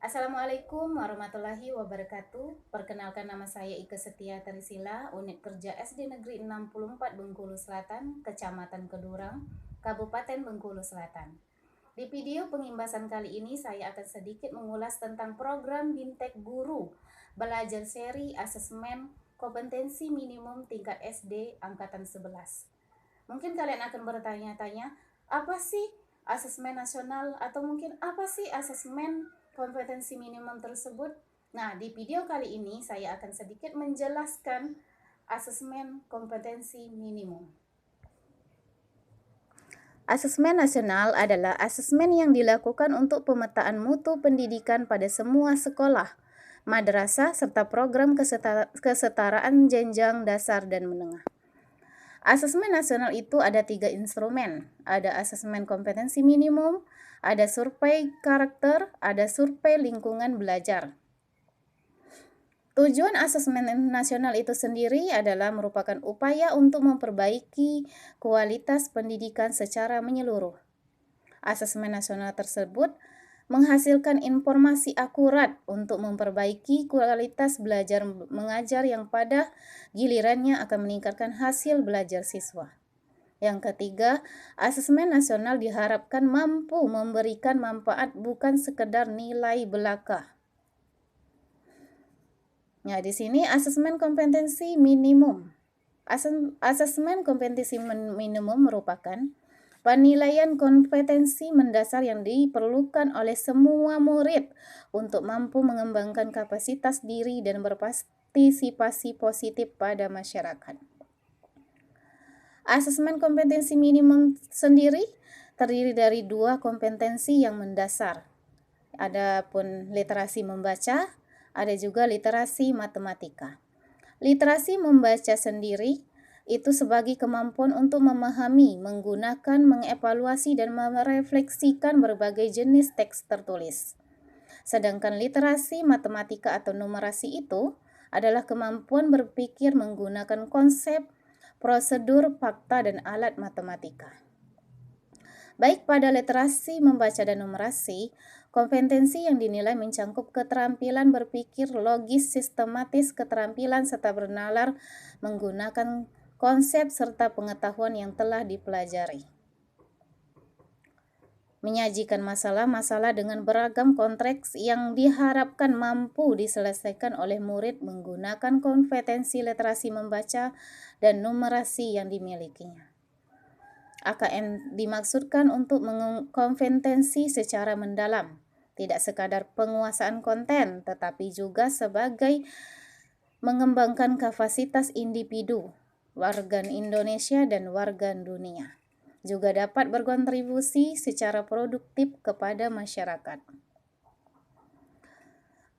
Assalamualaikum warahmatullahi wabarakatuh. Perkenalkan, nama saya Ike Setia Trisila, Unit Kerja SD Negeri 64 Bengkulu Selatan, Kecamatan Kedurang, Kabupaten Bengkulu Selatan. Di video pengimbasan kali ini saya akan sedikit mengulas tentang program Bintek Guru Belajar Seri Asesmen Kompetensi Minimum Tingkat SD Angkatan 11. Mungkin kalian akan bertanya-tanya, apa sih asesmen nasional atau mungkin apa sih asesmen kompetensi minimum tersebut? Nah, di video kali ini saya akan sedikit menjelaskan asesmen kompetensi minimum. Asesmen nasional adalah asesmen yang dilakukan untuk pemetaan mutu pendidikan pada semua sekolah, madrasah, serta program kesetaraan jenjang dasar dan menengah. Asesmen nasional itu ada 3 instrumen, ada asesmen kompetensi minimum, ada survei karakter, ada survei lingkungan belajar. Tujuan asesmen nasional itu sendiri adalah merupakan upaya untuk memperbaiki kualitas pendidikan secara menyeluruh. Asesmen nasional tersebut menghasilkan informasi akurat untuk memperbaiki kualitas belajar mengajar yang pada gilirannya akan meningkatkan hasil belajar siswa. Yang ketiga, asesmen nasional diharapkan mampu memberikan manfaat bukan sekedar nilai belaka. Nah, di sini asesmen kompetensi minimum. Asesmen kompetensi minimum merupakan penilaian kompetensi mendasar yang diperlukan oleh semua murid untuk mampu mengembangkan kapasitas diri dan berpartisipasi positif pada masyarakat. Asesmen kompetensi minimum sendiri terdiri dari 2 kompetensi yang mendasar. Adapun literasi membaca, ada juga literasi matematika. Literasi membaca sendiri itu sebagai kemampuan untuk memahami, menggunakan, mengevaluasi, dan merefleksikan berbagai jenis teks tertulis. Sedangkan literasi matematika atau numerasi itu adalah kemampuan berpikir menggunakan konsep, prosedur, fakta, dan alat matematika. Baik pada literasi membaca dan numerasi, kompetensi yang dinilai mencakup keterampilan berpikir logis, sistematis, keterampilan serta bernalar menggunakan konsep serta pengetahuan yang telah dipelajari. Menyajikan masalah-masalah dengan beragam konteks yang diharapkan mampu diselesaikan oleh murid menggunakan kompetensi literasi membaca dan numerasi yang dimilikinya. AKM dimaksudkan untuk mengkompetensi secara mendalam, tidak sekadar penguasaan konten, tetapi juga sebagai mengembangkan kapasitas individu, warga Indonesia dan warga dunia. Juga dapat berkontribusi secara produktif kepada masyarakat.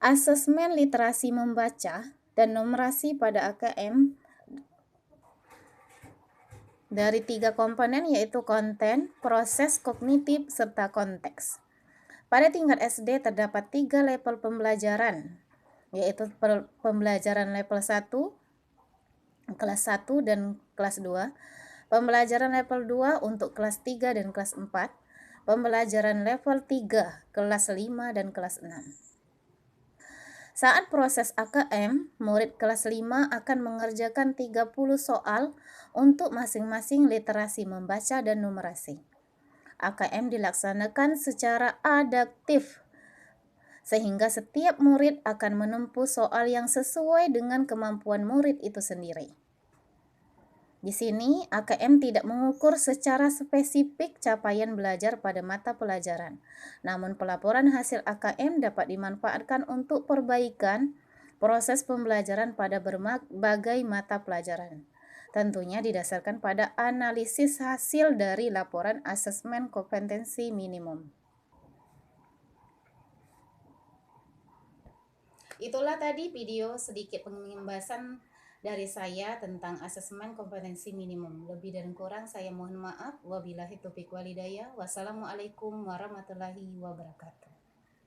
Asesmen literasi membaca dan numerasi pada AKM dari 3 komponen, yaitu konten, proses kognitif, serta konteks. Pada tingkat SD terdapat 3 level pembelajaran, yaitu pembelajaran level 1, kelas 1 dan kelas 2, pembelajaran level 2 untuk kelas 3 dan kelas 4, pembelajaran level 3, kelas 5 dan kelas 6. Saat proses AKM, murid kelas 5 akan mengerjakan 30 soal untuk masing-masing literasi membaca dan numerasi. AKM dilaksanakan secara adaptif, sehingga setiap murid akan menempuh soal yang sesuai dengan kemampuan murid itu sendiri. Di sini, AKM tidak mengukur secara spesifik capaian belajar pada mata pelajaran. Namun, pelaporan hasil AKM dapat dimanfaatkan untuk perbaikan proses pembelajaran pada berbagai mata pelajaran. Tentunya didasarkan pada analisis hasil dari laporan asesmen kompetensi minimum. Itulah tadi video sedikit pembahasan dari saya tentang asesmen kompetensi minimum. Lebih dan kurang saya mohon maaf. Wabillahi taufiq walhidayah. Wassalamualaikum warahmatullahi wabarakatuh.